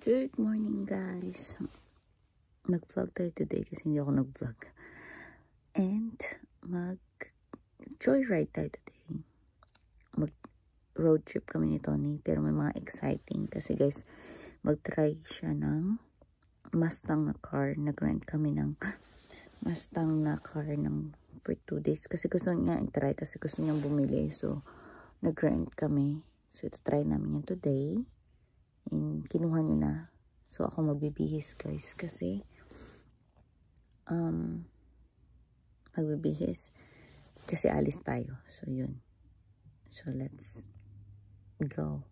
Good morning guys. Mag-vlog tayo today kasi hindi ako nag-vlog. And mag-joyride tayo today. Mag-road trip kami ni Tony pero may mga exciting kasi guys, mag-try siya ng Mustang na car. Nag-rent kami ng Mustang na car for 2 days kasi gusto niya i-try kasi gusto niyang bumili. So, nag-rent kami. So, ito try namin yan today. And kinuha niya na. So, ako magbibihis guys kasi magbibihis kasi alis tayo. So, yun. So, let's go.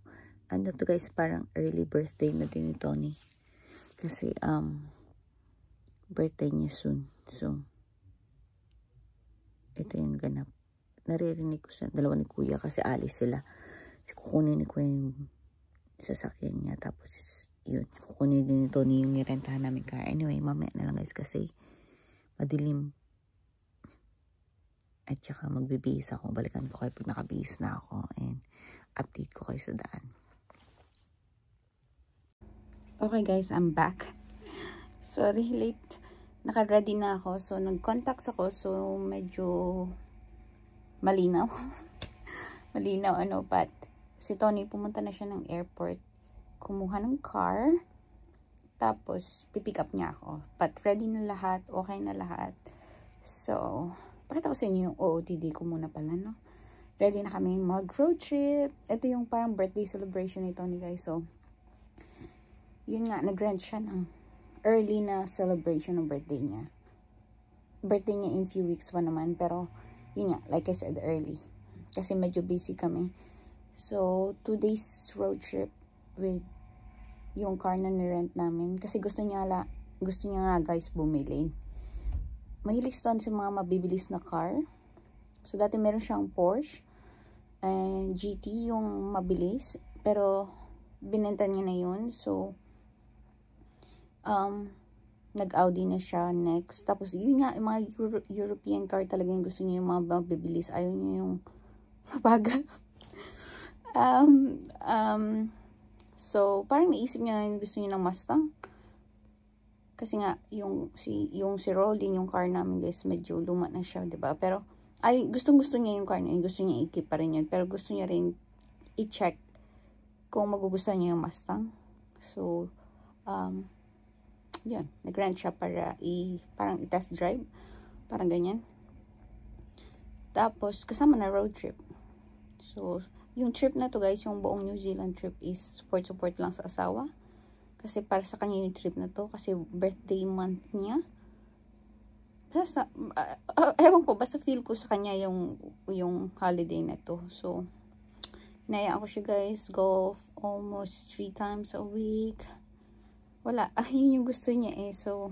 Ano to guys, parang early birthday na din ni Tony. Kasi, birthday niya soon. So, ito yung ganap. Naririnig ko sa dalawa ni Kuya kasi alis sila. So, kukunin ni Kuya yung sasakyan niya. Tapos, yun. Kukunin din ni Tony yung nirentahan namin car. Anyway, mamaya na lang guys kasi madilim. At saka magbibihis ako. Balikan ko kayo pag nakabihis na ako. And update ko kayo sa daan. Okay guys, I'm back. Sorry, late. Naka-ready na ako. So, nag-contacts ako. So, medyo malinaw. Malinaw, but si Tony, pumunta na siya ng airport. Kumuha ng car. Tapos, pipick up niya ako. But ready na lahat. Okay na lahat. So, pakita ko sa inyo yung OOTD ko muna pala, no? Ready na kami mag-road trip. Ito yung parang birthday celebration ni Tony, guys. So, yun nga, nag-rent siya ng early na celebration ng birthday niya. Birthday niya in few weeks pa naman. Pero, yun nga, like I said, early. Kasi medyo busy kami. So, 2 days road trip with yung car na nirent namin. Kasi gusto niya nga guys bumili. Mahilig sa mga mabibilis na car. So, dati meron siyang Porsche and GT yung mabilis. Pero, binenta niya na yun. So, nag-Audi na siya next. Tapos, yun nga, yung mga European car talaga yung gusto niya yung mga mabibilis. Ayaw niya yung mabagal. So, parang naisip niya yung gusto niya ng Mustang. Kasi nga, yung si Rolling, yung car namin guys, medyo luma na siya, diba? Pero, gustong-gusto niya yung car na yun. Gusto niya i-keep pa rin yun. Pero gusto niya rin i-check kung magugustuhan niya yung Mustang. So, yan. Nag-rent siya para parang i-test drive. Parang ganyan. Tapos, kasama na road trip. So, yung trip na to guys, yung buong New Zealand trip is support lang sa asawa. Kasi para sa kanya yung trip na to. Kasi birthday month niya. Basta, ewan ko, basta feel ko sa kanya yung holiday na to. So, hinayaan ko siya guys, golf almost 3 times a week. Wala, yun yung gusto niya eh. So,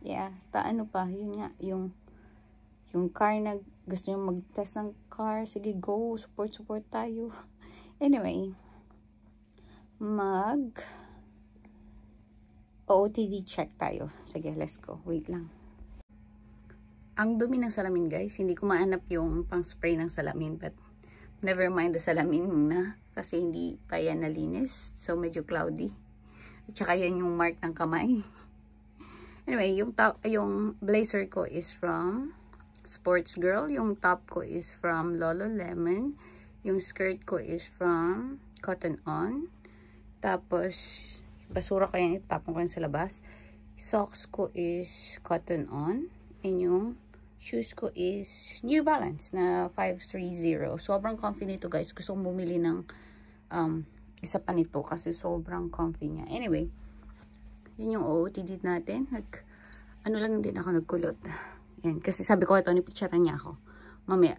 yeah, yun nga, yung car na gusto niyo mag-test ng car, sige go, support tayo. Anyway, OOTD check tayo. Sige, let's go. Wait lang. Ang dumi ng salamin guys, hindi ko maanap yung pang spray ng salamin, but never mind the salamin muna kasi hindi pa yan nalinis. So, medyo cloudy. At saka yan yung mark ng kamay. Anyway, yung blazer ko is from Sports Girl. Yung top ko is from Lululemon. Yung skirt ko is from Cotton On. Tapos, basura ko yan. Itapon ko yan sa labas. Socks ko is Cotton On. And yung shoes ko is New Balance na 530. Sobrang comfy nito guys. Gusto kong bumili ng isa pa nito kasi sobrang comfy niya. Anyway, yun yung OOTD natin. Ano lang din ako nagkulot. Yan. Kasi sabi ko, ito, nipicturean niya ako. Mamaya.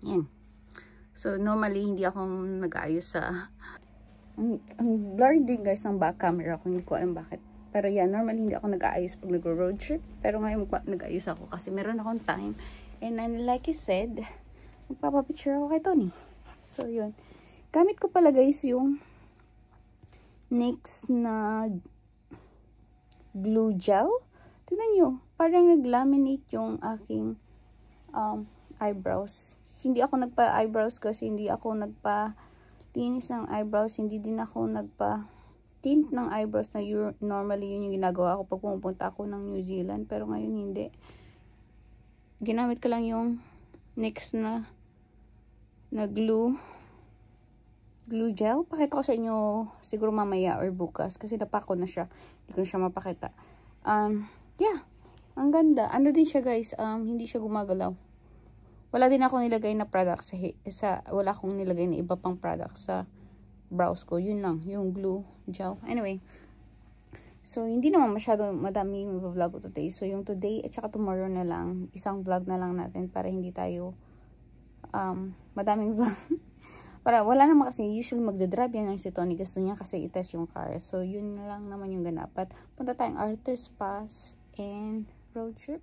Yan. So, normally, hindi ako nag-aayos sa... Ang blurry din, guys, ng back camera ko. Hindi ko alam bakit. Pero yan, normally, hindi ako nag-aayos pag nag-road trip. Pero ngayon, nag-aayos ako kasi meron akong time. And then, like I said, magpapapicture ako kay Tony. So, yun. Gamit ko pala, guys, yung NYX na glue gel. Tignan nyo. Parang nag-laminate yung aking eyebrows. Hindi ako nagpa-eyebrows kasi hindi ako nagpa-linis ng eyebrows. Hindi din ako tint ng eyebrows na normally yun yung ginagawa ko pag pumupunta ako ng New Zealand. Pero ngayon hindi. Ginamit ko lang yung NYX na glue gel. Pakita ko sa inyo siguro mamaya or bukas kasi napako na siya. Hindi ko siya mapakita. Yeah. Ang ganda. Ano din siya guys, hindi siya gumagalaw. Wala din ako nilagay na product wala akong nilagay na iba pang product sa brows ko. Yun lang, yung glue gel. Anyway, so hindi naman masyado madami yung vlog ko today. So yung today at saka tomorrow na lang, isang vlog na lang natin para hindi tayo madaming vlog. Para wala naman kasi usually magdadrive yan si Tony. Gusto niya kasi i-test yung car. So yun na lang naman yung ganap. At punta tayong Arthur's Pass and road trip.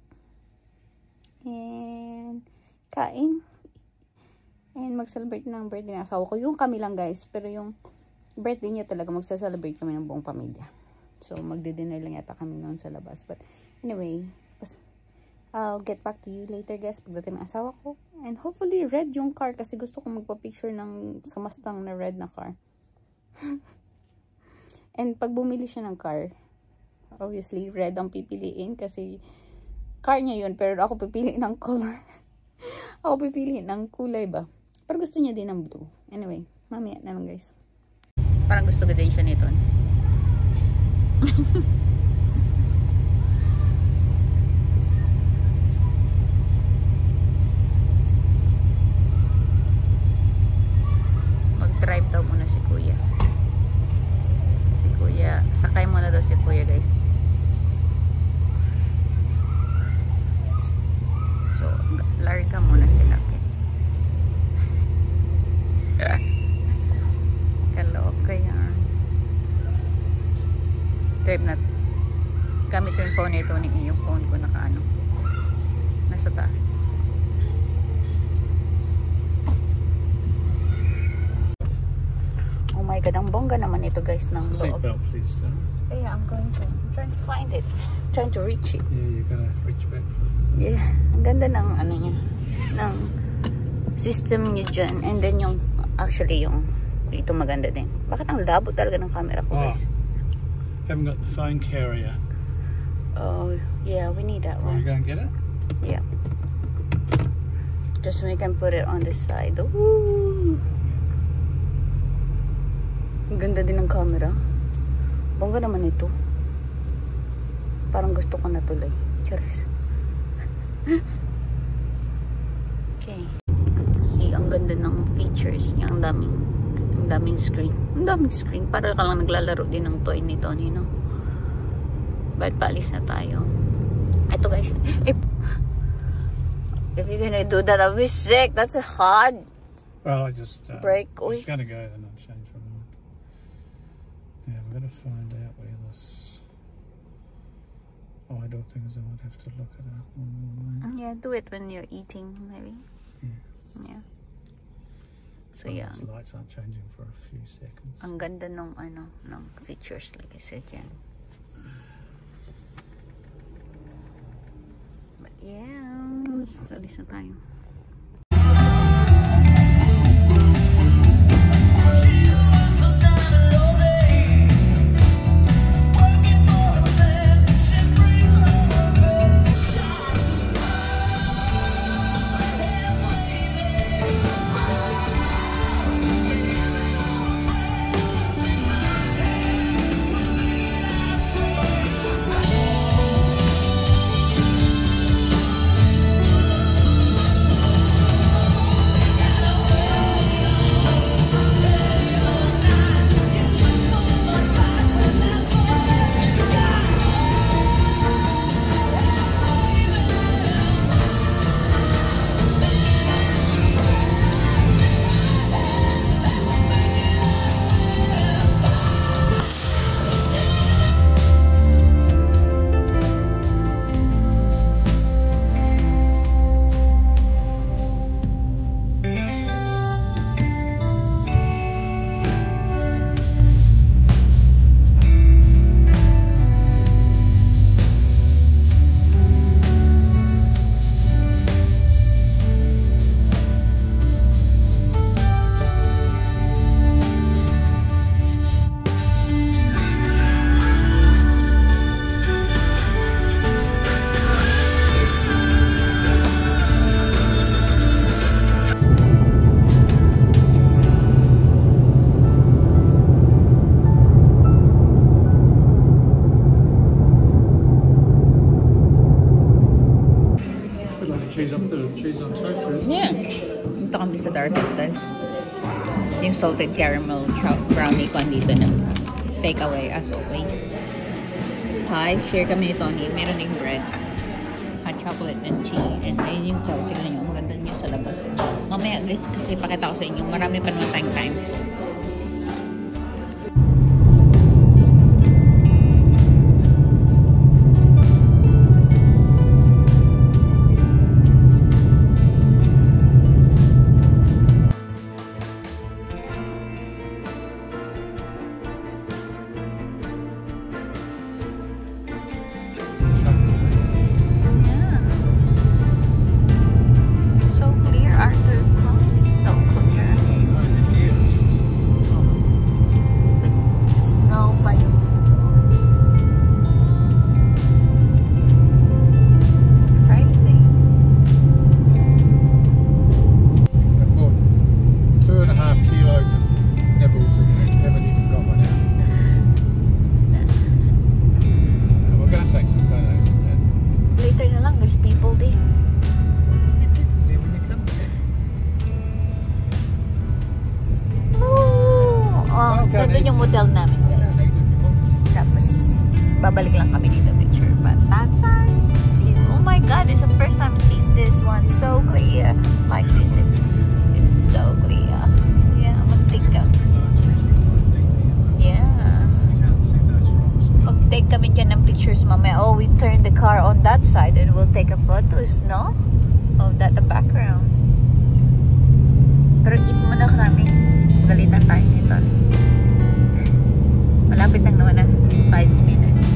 And kain. And mag-celebrate ng birthday ng asawa ko. Yung kami lang guys. Pero yung birthday niya talaga magsa-celebrate kami ng buong pamilya. So magdi-dinner lang yata kami noon sa labas. But anyway, I'll get back to you later guys pagdating ng asawa ko. And hopefully red yung car kasi gusto ko magpa-picture sa Mustang na red na car. And pag bumili siya ng car, obviously red ang pipiliin kasi car niya yun. Pero ako pipiliin ng color. Ako pipiliin ng kulay ba. Pero gusto niya din ng blue. Anyway, mamaya na lang guys. Parang gusto ko din siya nito. Mag-drive daw muna si kuya. Si kuya, sakay muna daw si kuya guys. So, larga muna sila. Kaloka yan. Trip na. Gamit ko yung phone nito ni yung phone ko nakaano. Nasa taas. Oh my god, ang bongga naman ito guys ng loob. Seatbelt please sir. Yeah, I'm trying to find it. Trying to reach it. Yeah, you're gonna reach back. Yeah, ang ganda ng ano niya, ng system niya dyan. And then yung, actually yung, ito maganda din. Bakit ang labo talaga ng camera ko guys? Haven't got the phone carrier. Oh, yeah, we need that one. Are you going to get it? Yeah. Just so we can put it on this side. Ooh. Ang ganda din ng camera. Bongga naman ito. Parang gusto ko na tuloy. Cheers. Okay. See, ang ganda ng features niya. Ang daming screen. Ang daming screen. Para ka lang naglalaro din ng toy ni Tony, no? But paalis na tayo. Ito guys. If you're gonna do that, I'll be sick. That's a hard Well, I just break. Just gonna go and not change my mind. Yeah, we're gonna find out where this idle things. I might have to look at it online. Yeah, do it when you're eating, maybe. Yeah. So yeah. The lights aren't changing for a few seconds. Ang ganda nung ng features, like I said, yan. But yeah, alis na tayo. salted caramel brownie ko andito na. Take away as always. Hi, share kami ni Tony. Meron yung bread. Hot chocolate and tea. And ayun yung car. Tignan nyo. Ang ganda nyo sa labas. Mamaya guys, kasi pakita ko sa inyo. Marami pa naman tayong time. Doon yung motel namin guys. Tapos babalik lang kami dito picture. But that side, oh my god, it's the first time seeing this one. So clear. Like this. It's so clear. Yeah, mag-take ka. Yeah. Mag-take kami dyan ng pictures mamaya. Oh, we turn the car on that side and we'll take a photos, no? Of that the background. Pero eat muna kami. Magalitan tayo nito. Malapit lang naman na 5 minutes.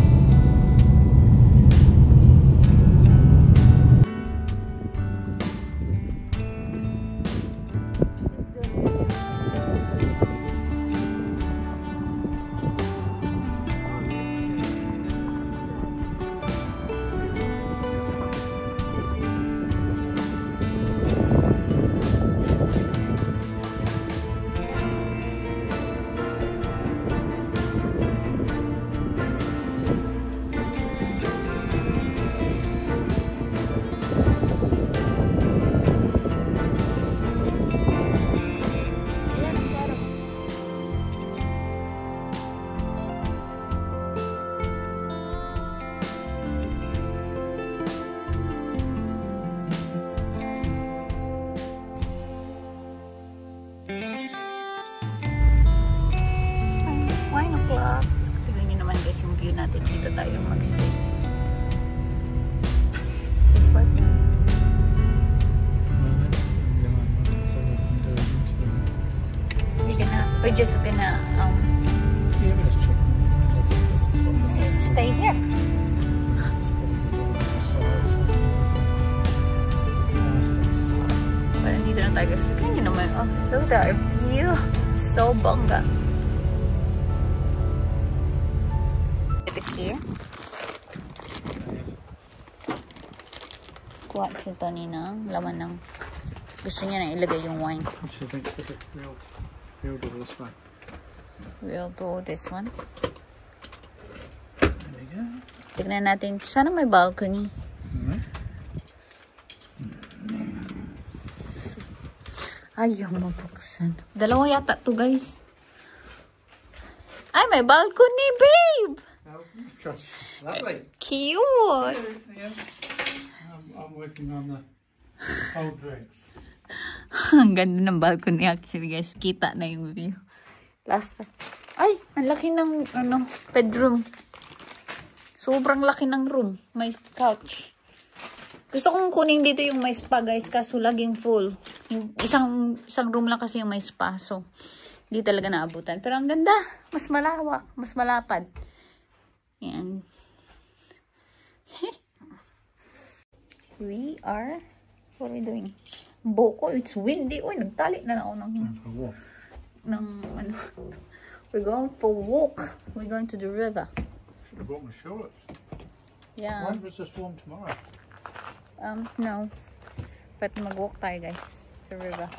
Tignan nyo naman guys yung view natin. Dito tayo mag-stay. This part. We're just gonna stay here. Well, dito na tayo guys. Tignan nyo naman. Oh, look at our view. So bongga. Here. Kuha si Tony ng laman ng gusto niya na ilagay yung wine. She thinks that we'll do this one. We'll do this one. There we go. Tignan natin. Sana may balcony. Ayaw mabuksan. Dalawa yata to guys. Ay, may balcony, babe! Lovely. Cute. Yeah. I'm working on the cold drinks. Ang ganda ng balcony actually guys. Kita na yung view. Last time. Ay, ang laki ng bedroom. Sobrang laki ng room. May couch. Gusto kong kunin dito yung may spa guys. Kaso laging full. Isang room lang kasi yung may spa. So, hindi talaga naabutan. Pero ang ganda. Mas malawak. Mas malapad. Yan. What are we doing? Boko, it's windy. Uy, nagtali na ako we're going for a walk. We're going to the river. Should have brought my shorts. Yeah. Why was this warm tomorrow? No. But mag-walk tayo guys sa river.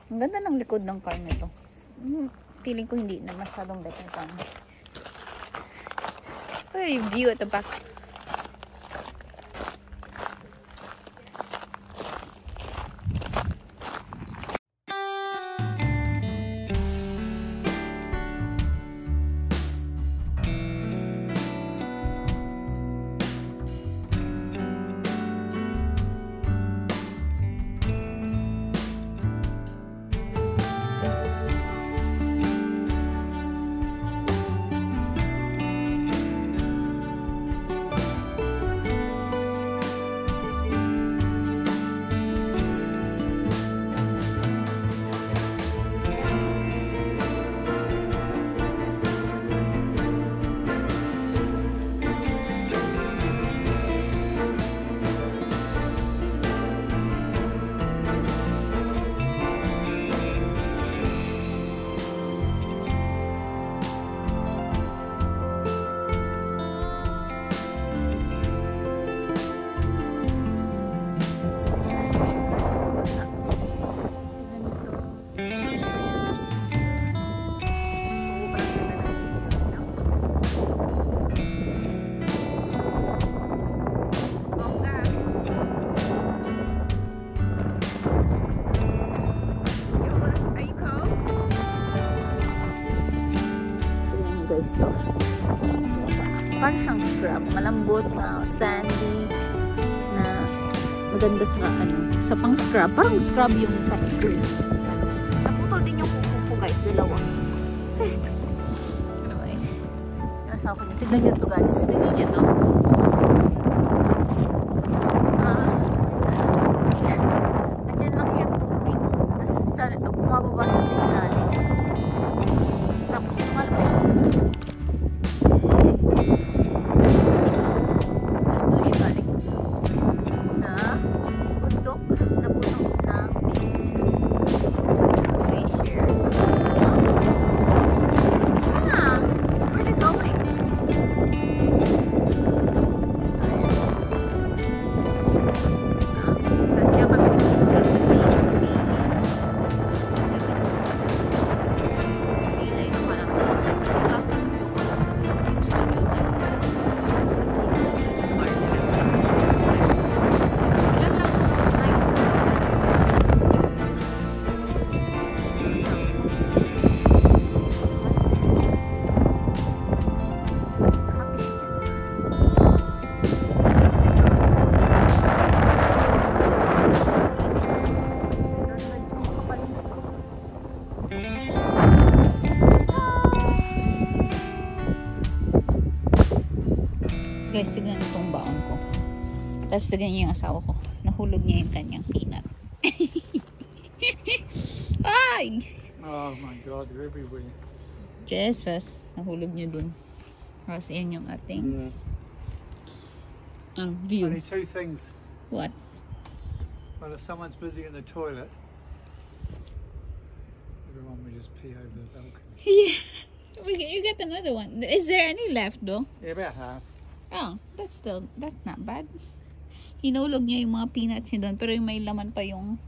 Ang ganda ng likod ng car nito. Feeling ko hindi na masyadong better ito. Ay, view at the back. guys to. Parang siyang scrub. Malambot na sandy na maganda sa sa pang scrub. Parang scrub yung texture. Naputol din yung kuko ko guys. Dalawa. Anyway. Yung asawa ko niya. Tignan nyo to guys. Tignan nyo to. Nandiyan lang yung tubig. Tapos bumababa siya sa ilalim. Tapos tumalabas siya. Tapos doon siya galing sa bundok na puno ng glacier. Where are they going? Tapos diyan kami nag-discuss sa guys, tignan itong baon ko. Tapos tignan niya yung asawa ko. Nahulog niya yung kanyang peanut. Ay! Oh my God, they're everywhere. Jesus, nahulog niyo dun. Tapos yan yung ating view. Only two things. What? Well, if someone's busy in the toilet, everyone will just pee over the balcony. Yeah. You get another one. Is there any left though? Yeah, about half. Oh, that's not bad. Hinulog niya yung mga peanuts niya doon, pero yung may laman pa yung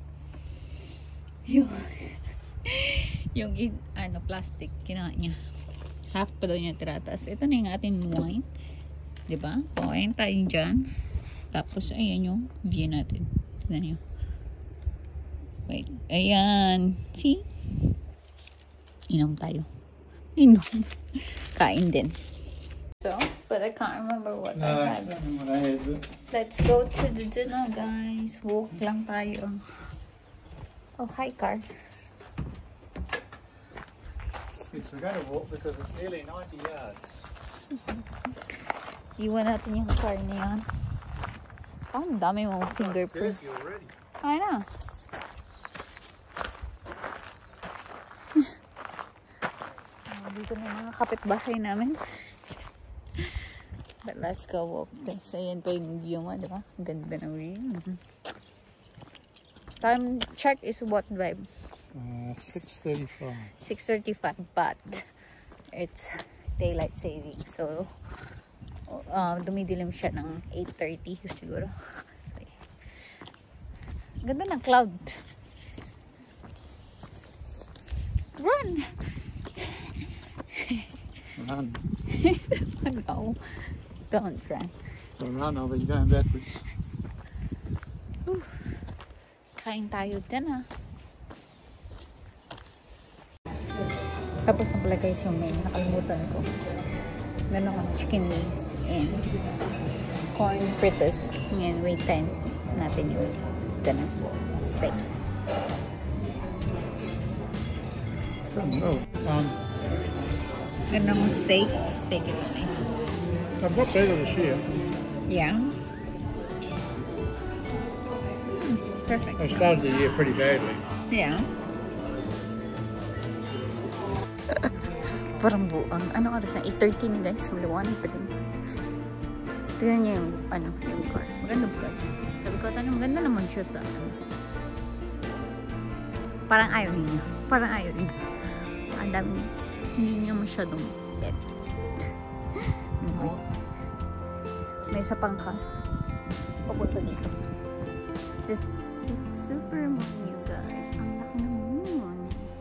plastic, kinain niya. Half pa daw niya tiratas. Ito na yung ating wine. Diba? Kain tayo dyan. Tapos, ayan yung view natin. Tignan niyo. Wait. Ayan. See? Inom tayo. Inom. Kain din. So, but I can't remember what I had. Let's go to the dinner, guys. Walk lang tayo. Oh, hi, car. Yes, we're going to walk because it's nearly 90 yards. Iwan natin yung car na yan. Oh, ang dami mong fingerprint. Dirty already. I know. Dito na yung mga kapitbahay namin. But let's go walk. Kasi ayan pa yung view mo, diba? Ganda na view. Time check is what vibe? 6:35. 6:35, but it's daylight saving. So, dumidilim siya ng 8:30 siguro. So, yeah. Ganda ng cloud. Run! Run. No. Don't run. Don't run, I'll be going backwards. Kain tayo din Tapos na pala guys yung main. Nakalimutan ko. Meron akong chicken wings and corn fritters. Ngayon, wait time natin yung steak. Meron akong steak. Steak ito na I've got better this year. Yeah. Perfect. I started the year pretty badly. Yeah. Parang buang. Ano oras na? 8:30 na guys. Maliwanag pa din. Tignan niyo yung, yung car. Maganda ba guys? Sabi ko, maganda naman siya sa Parang ayaw niya. Parang ayaw niya. Ang dami. Hindi niya masyadong pet. May isa pang car. Papunta dito. It's super moon, you guys. Ang laki ng moon.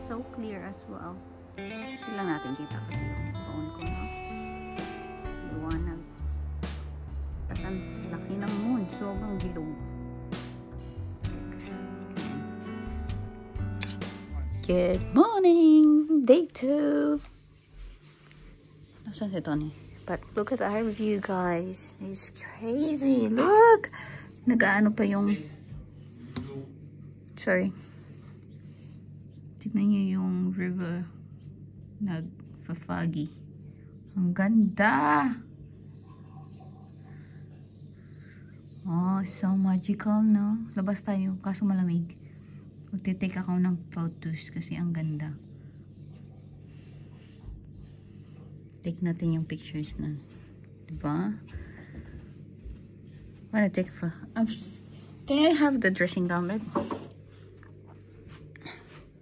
So clear as well. Hindi lang natin kita kasi yung phone ko na. Liwanag. At ang laki ng moon. Sobrang bilog. Good morning! Day 2. Nasaan si Tony? But look at our view, guys. It's crazy. Look! Nag-ano pa yung... Sorry. Tignan niyo yung river. Nag-foggy. Ang ganda! Oh, so magical, no? Labas tayo, kaso malamig. Magtitake ako ng photos kasi ang ganda. Take natin yung pictures na. Diba? Wanna take a can I have the dressing gown, babe?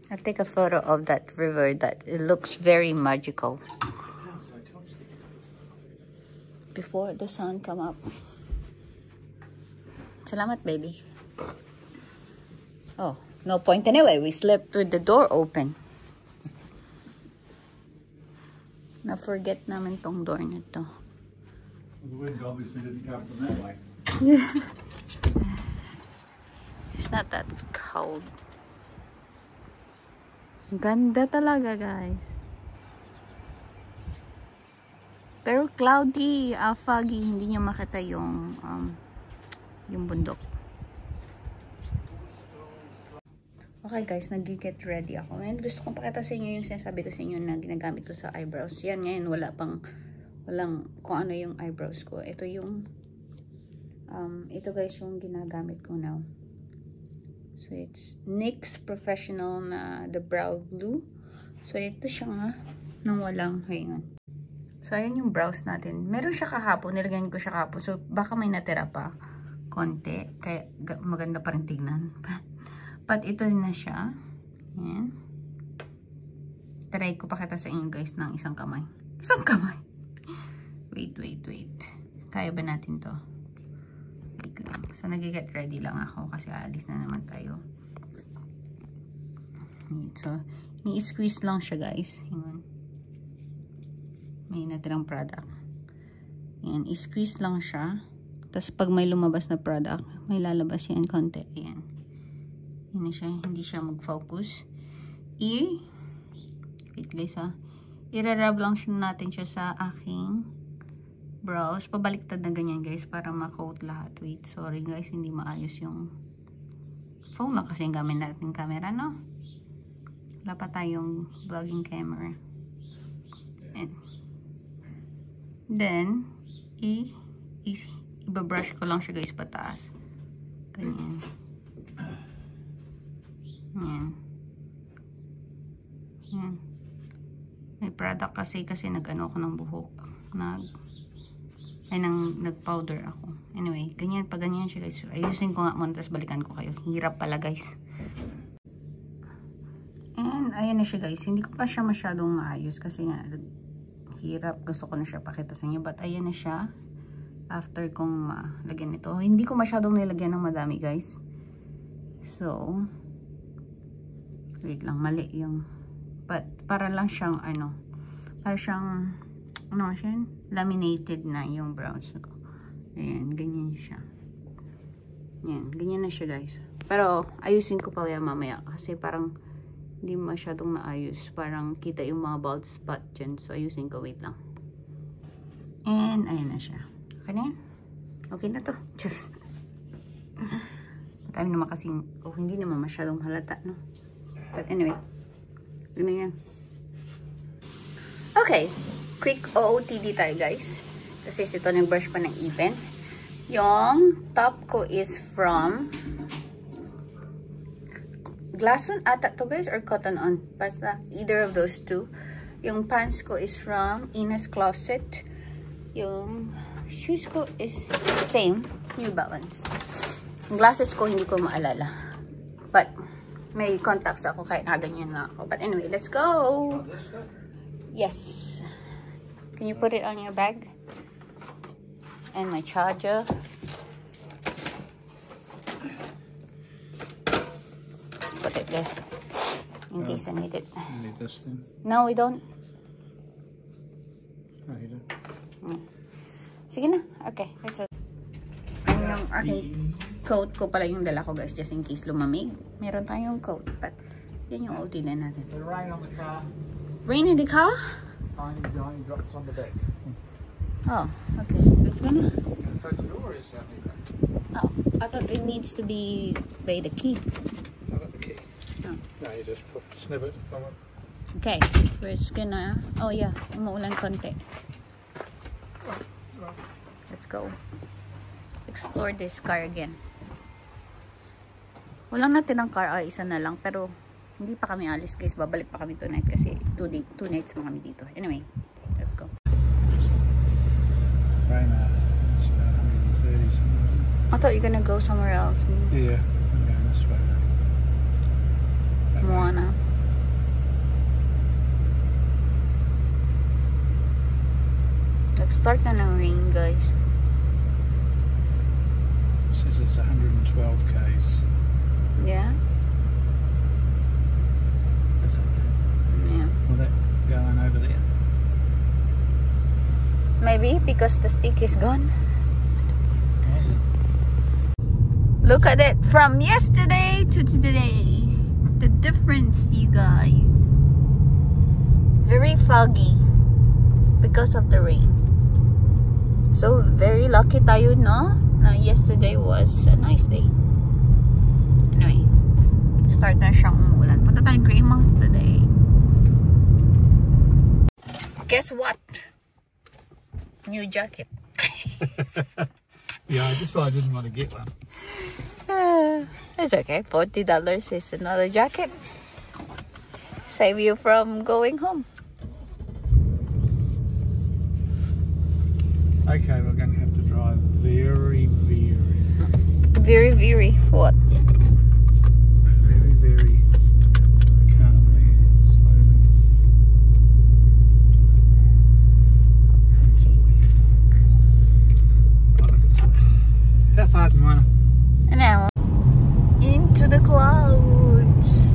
I'll take a photo of that river that it looks very magical. Before the sun come up. Salamat, baby. Oh, no point anyway. We slept with the door open. Na-forget namin tong door na to. The wind obviously didn't come from that way. Yeah. It's not that cold. Ganda talaga, guys. Pero cloudy, foggy. Hindi nyo makita yung bundok. Okay guys, nag-get ready ako. And gusto kong pakita sa inyo yung sinasabi ko sa inyo na ginagamit ko sa eyebrows. Yan ngayon, walang kung ano yung eyebrows ko. Ito yung, ito guys yung ginagamit ko now. So it's NYX Professional na the brow glue. So ito siya nga, nang walang hingan. So ayan yung brows natin. Meron siya kahapon, nilagyan ko siya kahapon. So baka may natira pa konti, kaya maganda pa rin tignan. But ito na siya. Ayan. Try ko pakita sa inyo guys ng isang kamay. Isang kamay. Wait. Kaya ba natin to? Wait lang. So nag-get ready lang ako kasi aalis na naman tayo. So, ni-squeeze lang siya guys. Hingon. May natirang product. Ayan, i-squeeze lang siya. Tapos pag may lumabas na product, may lalabas yan konti. Ayan. Yan na siya. Hindi siya mag-focus. Wait guys ha. I-rub lang natin siya sa aking brows. Pabaliktad na ganyan guys para ma-coat lahat. Wait, sorry guys. Hindi maayos yung phone lang kasi yung gamit natin camera, no? Wala pa tayong vlogging camera. And then, ibabrush ko lang siya guys pataas. Ganyan. Yan. Yan. May product kasi nag-ano ako ng buhok. Nag-powder ako. Anyway, ganyan pa ganyan siya guys. Ayusin ko nga muna, tapos balikan ko kayo. Hirap pala guys. And ayan na siya guys. Hindi ko pa siya masyadong maayos kasi nga hirap. Gusto ko na siya pakita sa inyo. But ayan na siya. After kong lagyan ito. Hindi ko masyadong nilagyan ng madami guys. So, wait lang. Mali yung para lang siyang para siyang laminated na yung brows ko. Ayan, ganyan siya. Ayan, ganyan na siya guys. Pero ayusin ko pa mamaya kasi parang hindi masyadong naayos. Parang kita yung mga bald spot dyan. So ayusin ko, wait lang. And ayan na siya. Okay na yan? Okay na to. Cheers. Matami naman kasing hindi naman masyadong halata, no? But anyway, yun na yan. Okay, quick OOTD tayo guys. Kasi ito nag-brush pa ng even. Yung top ko is from Glass On ata to guys or Cotton On. Basta either of those two. Yung pants ko is from Ina's Closet. Yung shoes ko is same, New Balance. Yung glasses ko hindi ko maalala. But may contacts ako kahit nakaganyan na ako. But anyway, let's go! Yes. Can you put it on your bag? And my charger. Let's put it there. In case I need it. You need this thing? No, we don't. Oh, you don't? Sige na. Okay. Let's go. Yung aking coat ko pala yung dala ko guys. Just in case lumamig. Meron tayong coat. But yan yung OT na natin. The rain on the car. Rain in the car? only drops on the back. Oh, okay. Let's go now. Close the door is Oh, I thought it needs to be by the key. I've got the key. Oh. No, you just snip it from it. Okay, we're just gonna... Oh yeah, umuulan konti. Let's go. Explore this car again. Walang natin ang car, isa na lang. Pero hindi pa kami alis guys. Babalik pa kami tonight kasi 2 nights pa kami dito. Anyway, let's go. Right now, it's about 130 something. I thought you were gonna go somewhere else. Yeah, I'm going this way. Moana. Nag-start na ng rain guys. It says it's 112 k's. Yeah? That's okay. Yeah. Will that go on over there? Maybe because the stick is gone. Was it? Look at it from yesterday to today. The difference, you guys. Very foggy because of the rain. So very lucky tayo, no? Na yesterday was a nice day. Anyway, start na siyang umulan. Punta tayo Greymouth today. Guess what? New jacket. Yeah, that's why I didn't want to get one. It's okay. $40 is another jacket. Save you from going home. Okay, we're going to have to drive very What? very calmly, slowly until we... Oh, look, it's... How far's Moana? And now into the clouds.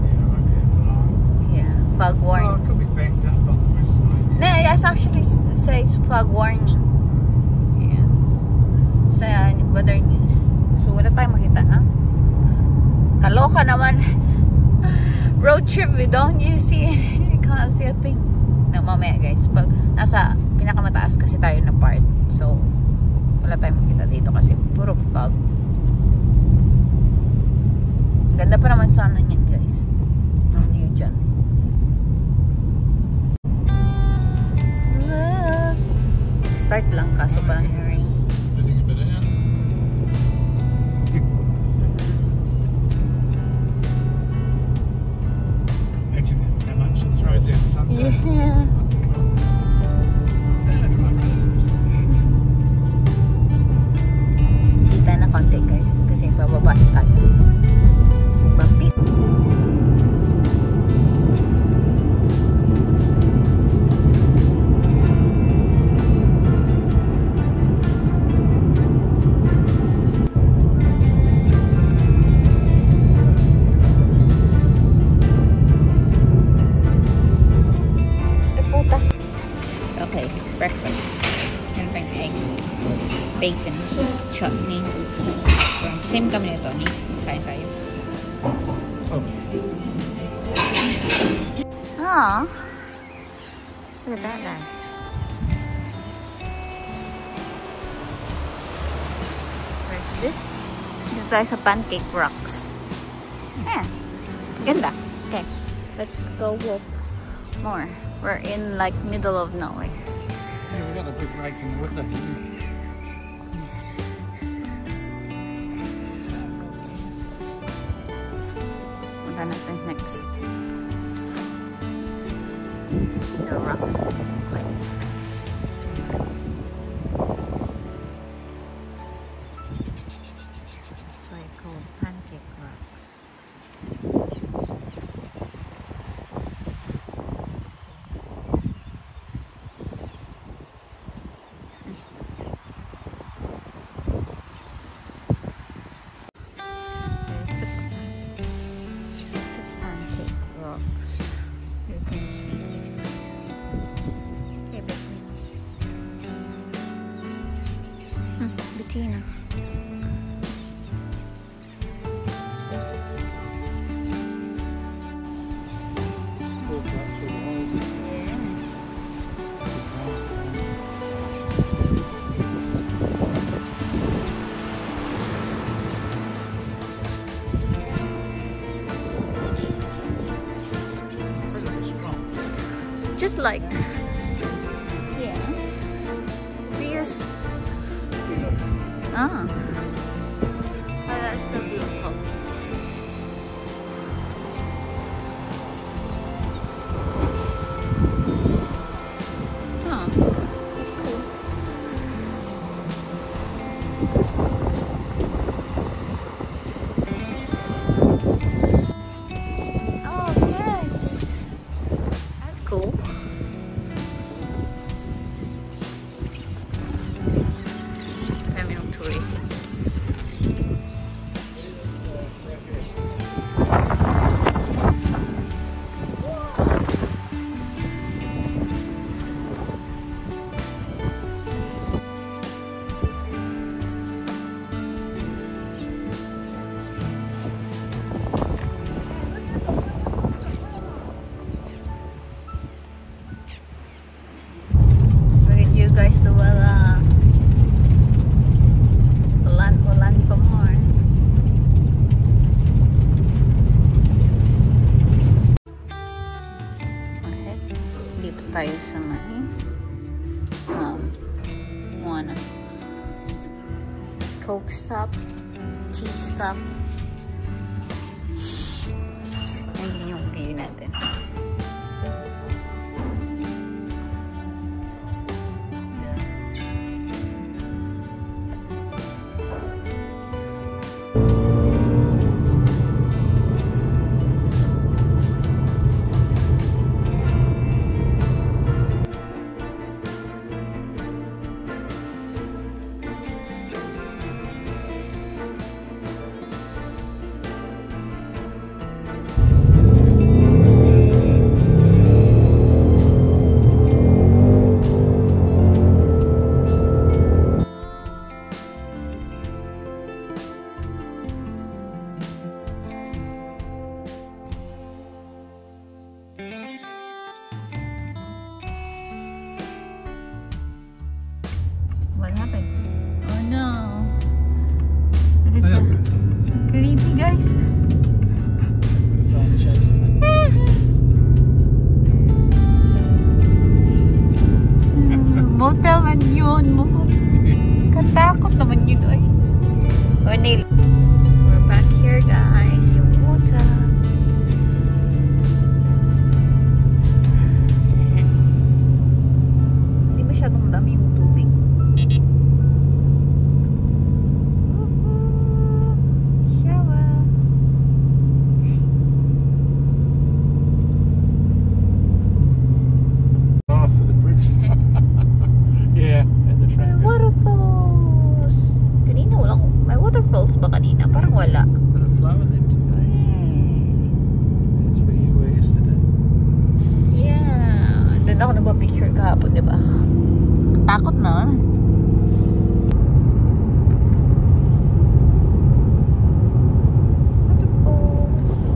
Yeah, I won't be here for long. Yeah, fog Oh, warning. it could be backed up on the west side. No, it actually says fog warning. Yeah. Sa weather news. So wala tayong makita, ha? Kaloka naman. Road trip, we don't you see you can't see a thing. No, mamaya guys. Pag nasa pinakamataas kasi tayo na part. So wala tayong makita dito kasi puro fog. Ganda pa naman sana niyan guys. Ang view dyan. Look. Start lang kaso parang rain. Splitting a bit out. Imagine how much it throws out the sun. Yeah. Kita na konti guys kasi pababa tayo. Bumpy. Okay, breakfast. Meron tayong egg, bacon, chutney. Same kami nito ni. Kain tayo. Oh. Aww. Look at that guys. Where's it? Dito tayo sa Pancake Rocks. Yeah. Ganda. Okay. Let's go walk more. We're in like middle of nowhere. Yeah, we've got a big break in the window here. Punta natin next. See the rocks. So I call Pancake Rocks. Bettina. Walk right through the holes. Yeah. Just like, yeah. Prius. Ah. That's the beautiful. Huh. That's cool. Oh, yes. That's cool. Kami yung tourist. You guys to ulan pa more. Okay, dito tayo sa may Moana. Coke stop, tea stop. Yan yung view natin. What happened? Oh no. Creepy, guys. Motel man yun. Katakot naman yun. Ay. We're back here, guys. Yung water. Hindi masyadong dami yung tubig. Waterfalls ba kanina? Parang wala. Got a flower then today. That's where you were yesterday. Yeah. Doon ako nagpa-picture kahapon, di ba? Takot na. Waterfalls.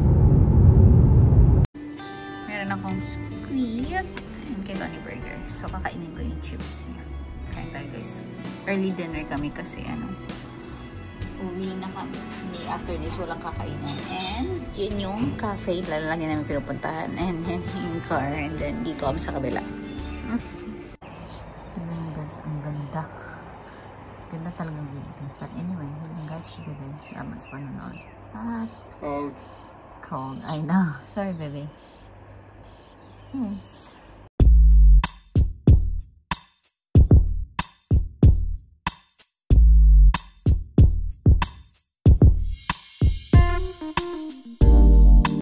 Meron akong squid and kay Donnie Burger. So, kakainin ko yung chips niya. Kain tayo, guys. Early dinner kami kasi uwi na kami. After this, walang kakainan. And yun yung cafe. Lalagyan namin pinupuntahan. And then yung car. And then dito kami sa kabila. Tingnan nyo guys, ang ganda. Ganda talagang view dito. But anyway, yun lang guys for today. Salamat sa panonood. But Cold. cold. I know. Sorry, baby. Yes.